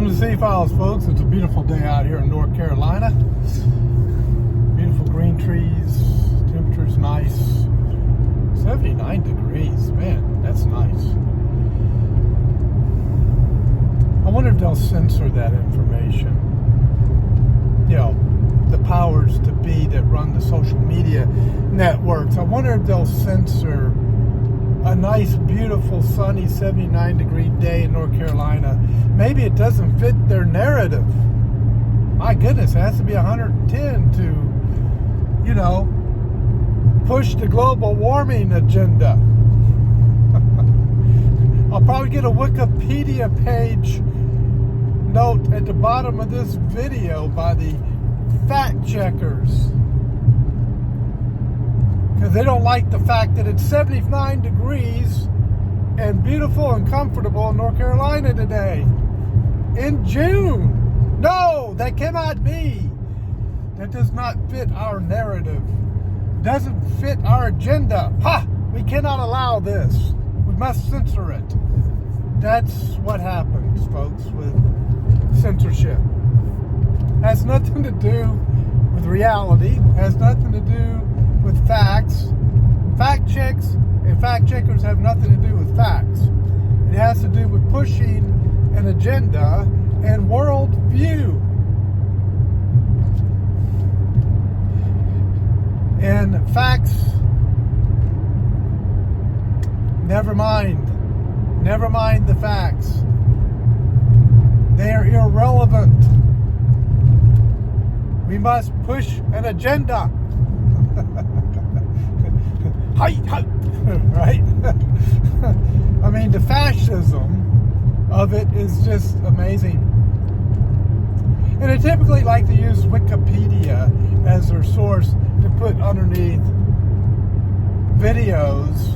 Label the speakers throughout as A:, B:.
A: Welcome to City Files, folks. It's a beautiful day out here in North Carolina. Beautiful green trees. Temperature's nice. 79 degrees. Man, that's nice. I wonder if they'll censor that information. You know, the powers to be that run the social media networks. I wonder if they'll censor a nice, beautiful, sunny, 79-degree day in North Carolina. Maybe it doesn't fit their narrative. My goodness, it has to be 110 to, you know, push the global warming agenda. I'll probably get a Wikipedia page note at the bottom of this video by the fact checkers, because they don't like the fact that it's 79 degrees and beautiful and comfortable in North Carolina today in June. No, that cannot be. That does not fit our narrative. Doesn't fit our agenda. Ha! We cannot allow this. We must censor it. That's what happens, folks, with censorship. Has nothing to do with reality. Has nothing to do with facts. Fact checks and fact checkers have nothing to do with facts. It has to do with pushing an agenda and world view. And facts, never mind the facts. They are irrelevant. We must push an agenda. Right? I mean, the fascism of it is just amazing. And they typically like to use Wikipedia as their source to put underneath videos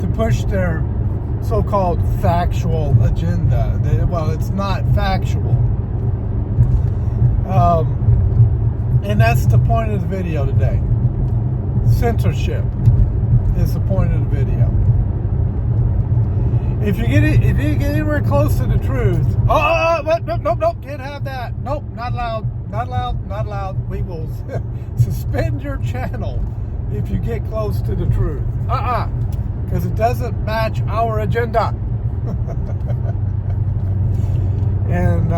A: to push their so-called factual agenda. Well, it's not factual. And that's the point of the video today. Censorship is the point of the video. If you get anywhere close to the truth, nope, can't have that. Nope, not allowed. We will suspend your channel if you get close to the truth. Because it doesn't match our agenda. And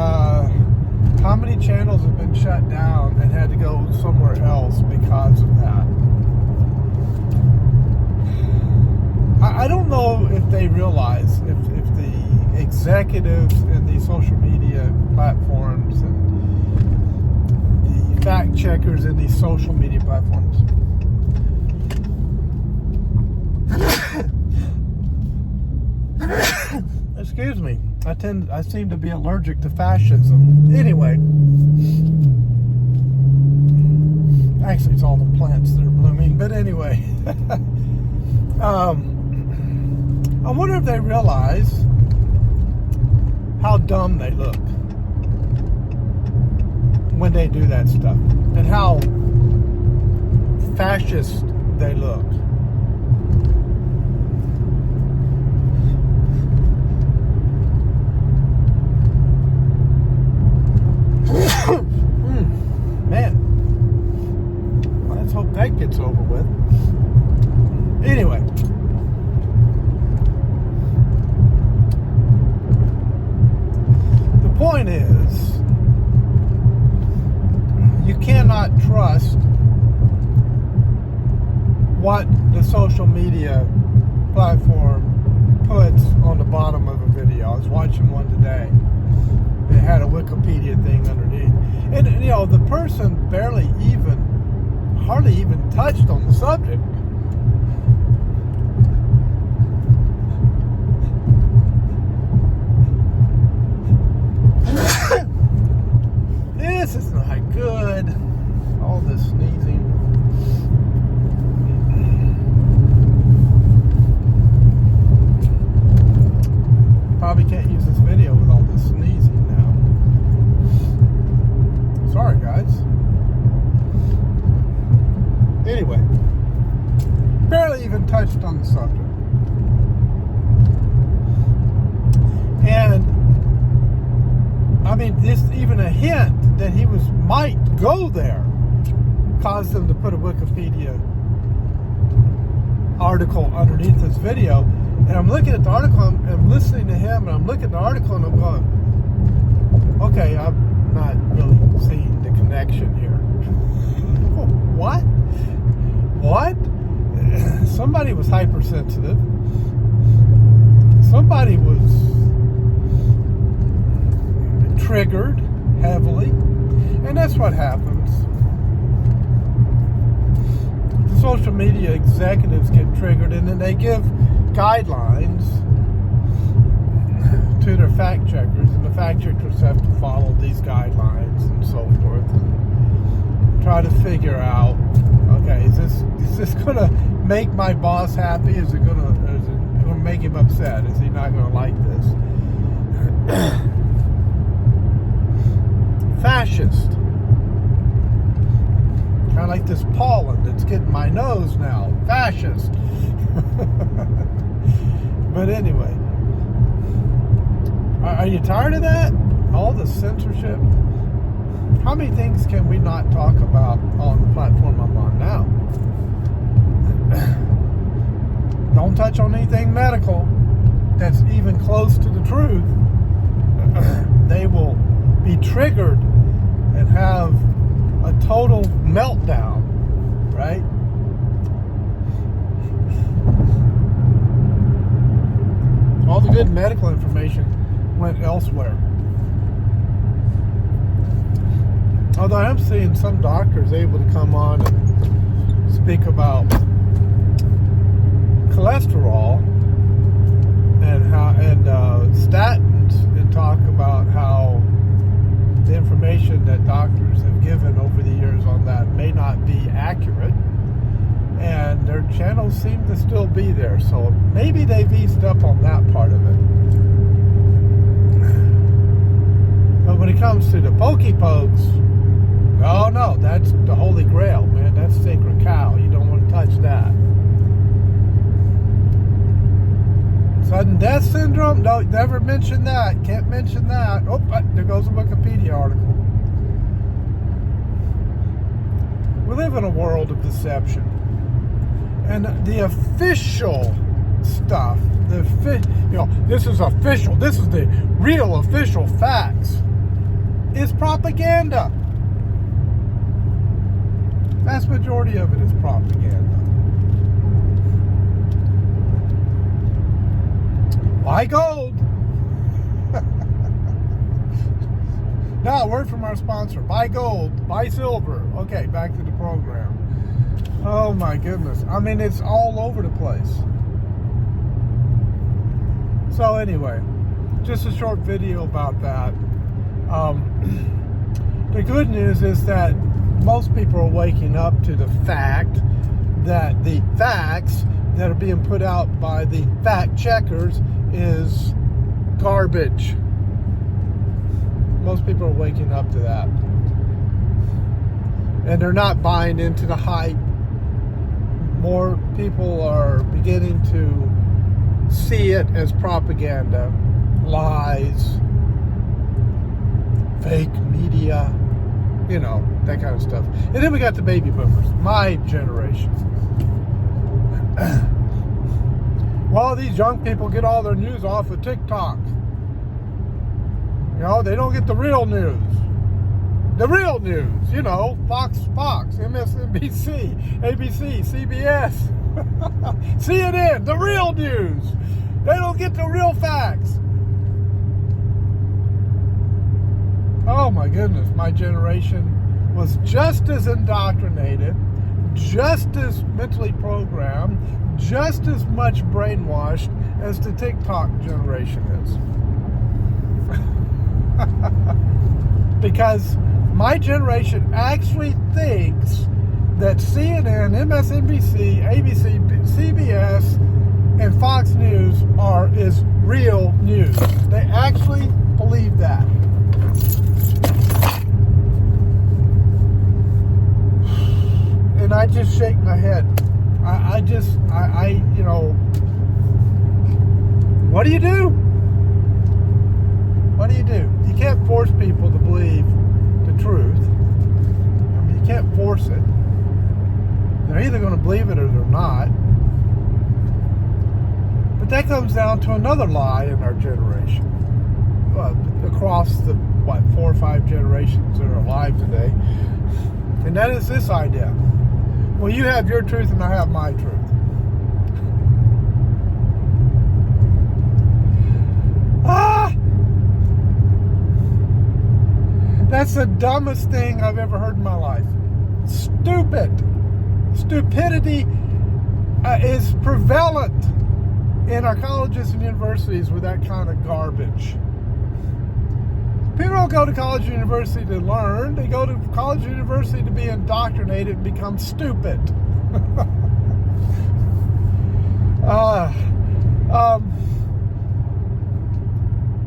A: how many channels have been shut down and had to go somewhere else because of that? I don't know if they realize, if the executives in the social media platforms and the fact checkers in these social media platforms excuse me, I seem to be allergic to fascism. Anyway, actually it's all the plants that are blooming, but anyway. I wonder if they realize how dumb they look when they do that stuff, and how fascist they look. Man, well, let's hope that gets over with. Anyway, the point is, you cannot trust what the social media platform puts on the bottom of a video. I was watching one today. It had a Wikipedia thing underneath. And, you know, the person hardly even touched on the subject. This is not good. All this sneezing. Probably can't use this video with all this sneezing now. Sorry, guys. Anyway, just even a hint that he might go there caused them to put a Wikipedia article underneath this video. And I'm looking at the article, I'm listening to him, and I'm looking at the article, and I'm going, okay, I'm not really seeing the connection here. What? Somebody was hypersensitive. Somebody was triggered heavily. And that's what happens. The social media executives get triggered, and then they give guidelines to their fact checkers, and the fact checkers have to follow these guidelines and so forth, and try to figure out, okay, is this gonna make my boss happy? Is it gonna make him upset? Is he not gonna like this? Fascist. Kind of like this pollen that's getting my nose now. Fascist. But anyway, are you tired of that? All the censorship? How many things can we not talk about on the platform I'm on now? Don't touch on anything medical that's even close to the truth. They will be triggered and have a total meltdown, right? All the good medical information went elsewhere. Although I'm seeing some doctors able to come on and speak about cholesterol and statins, and talk about how the information that doctors have given over the years on that may not be accurate, and their channels seem to still be there. So maybe they've eased up on that part of it. But when it comes to the pokey pokes, oh no, that's the holy grail, man. That's sacred cow. You don't want to touch that. Sudden death syndrome? No, never mention that. Can't mention that. Oh, there goes a Wikipedia article. We live in a world of deception. And the official stuff, this is official, this is the real official facts, is propaganda. Vast majority of it is propaganda. Buy gold. Now, a word from our sponsor. Buy gold, buy silver. Okay, back to the program. Oh my goodness. I mean, it's all over the place. So anyway, just a short video about that. The good news is that most people are waking up to the fact that the facts that are being put out by the fact checkers is garbage. Most people are waking up to that. And they're not buying into the hype. More people are beginning to see it as propaganda, lies, fake media, that kind of stuff. And then we got the baby boomers, my generation. Well, these young people get all their news off of TikTok. They don't get the real news. The real news, Fox, MSNBC, ABC, CBS, CNN, the real news. They don't get the real facts. Oh my goodness, my generation was just as indoctrinated, just as mentally programmed, just as much brainwashed as the TikTok generation is. Because my generation actually thinks that CNN, MSNBC, ABC, CBS, and Fox News is real news. They actually believe that. And I just shake my head. What do you do? What do you do? You can't force people to believe the truth. I mean, you can't force it. They're either going to believe it or they're not. But that comes down to another lie in our generation. Well, across the, 4 or 5 generations that are alive today. And that is this idea. Well, you have your truth and I have my truth. That's the dumbest thing I've ever heard in my life. Stupid. Stupidity is prevalent in our colleges and universities with that kind of garbage. People don't go to college and university to learn. They go to college and university to be indoctrinated and become stupid.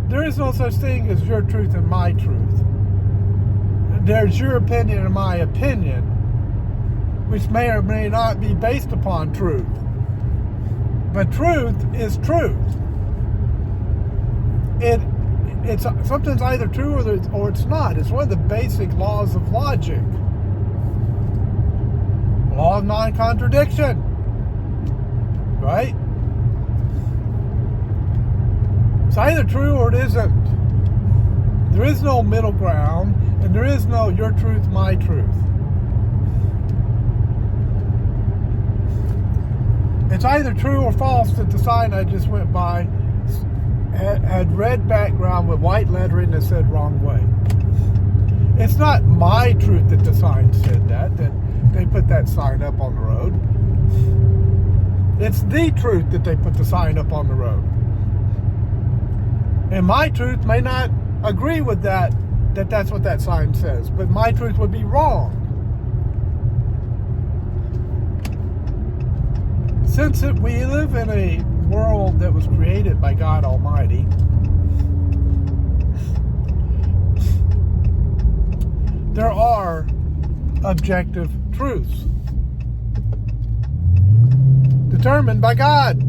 A: There is no such thing as your truth and my truth. There's your opinion and my opinion, which may or may not be based upon truth. But truth is truth. It's sometimes either true or it's not. It's one of the basic laws of logic. Law of non-contradiction. Right? It's either true or it isn't. There is no middle ground, and there is no your truth, my truth. It's either true or false that the sign I just went by had red background with white lettering that said wrong way. It's not my truth that the sign said that they put that sign up on the road. It's the truth that they put the sign up on the road. And my truth may not agree with that's what that sign says, but my truth would be wrong. Since we live in a world that was created by God Almighty, there are objective truths determined by God.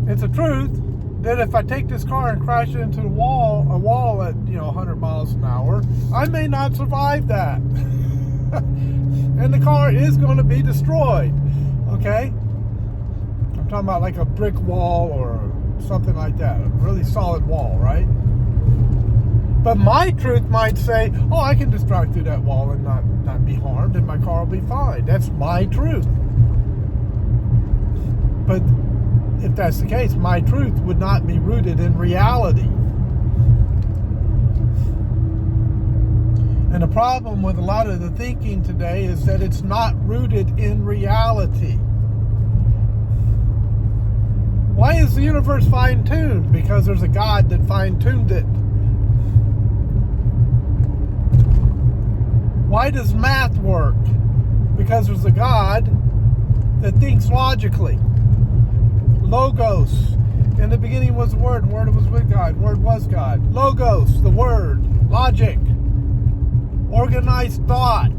A: It's a truth that if I take this car and crash it into a wall at 100 miles an hour, I may not survive that. And the car is going to be destroyed. Okay? I'm talking about like a brick wall or something like that. A really solid wall, right? But my truth might say, oh, I can just drive through that wall and not be harmed and my car will be fine. That's my truth. But if that's the case, my truth would not be rooted in reality. And the problem with a lot of the thinking today is that it's not rooted in reality. Why is the universe fine-tuned? Because there's a God that fine-tuned it. Why does math work? Because there's a God that thinks logically. Logos. In the beginning was the Word, and the Word was with God, and the Word was God. Logos, the Word. Logic. Organized thought.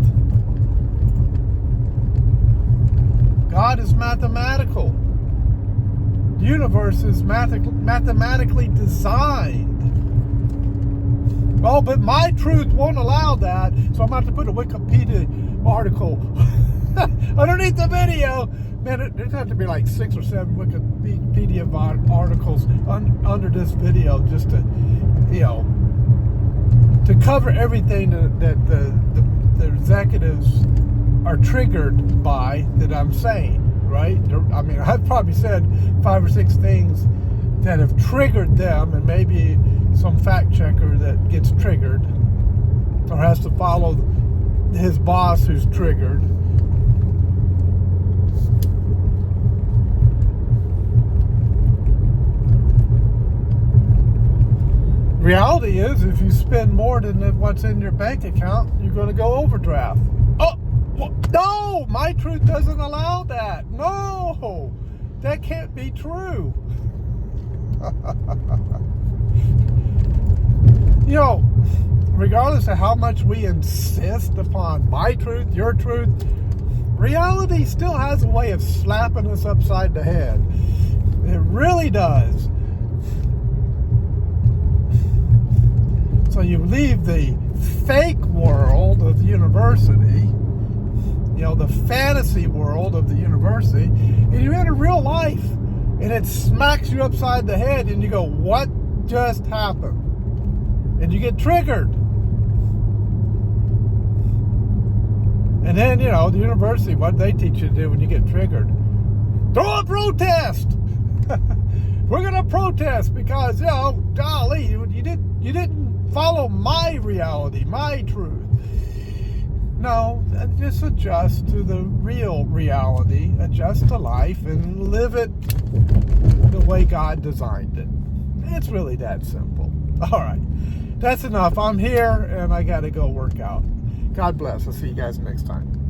A: God is mathematical. The universe is mathematically designed. Oh, but my truth won't allow that, so I'm going to have to put a Wikipedia article underneath the video. Man, there'd have to be like 6 or 7 Wikipedia articles under this video just to, to cover everything that the executives are triggered by that I'm saying, right? I mean, I've probably said 5 or 6 things that have triggered them, and maybe some fact checker that gets triggered or has to follow his boss who's triggered. Reality is, if you spend more than what's in your bank account, you're going to go overdraft. Oh, no, my truth doesn't allow that. No, that can't be true. Regardless of how much we insist upon my truth, your truth, reality still has a way of slapping us upside the head. It really does. So you leave the fake world of the university, the fantasy world of the university, and you enter real life, and it smacks you upside the head, and you go, what just happened? And you get triggered. And then, the university, what they teach you to do when you get triggered? Throw a protest! We're going to protest because, golly, you didn't follow my reality, my truth. No, just adjust to the real reality, adjust to life, and live it the way God designed it. It's really that simple. All right, that's enough. I'm here, and I got to go work out. God bless. I'll see you guys next time.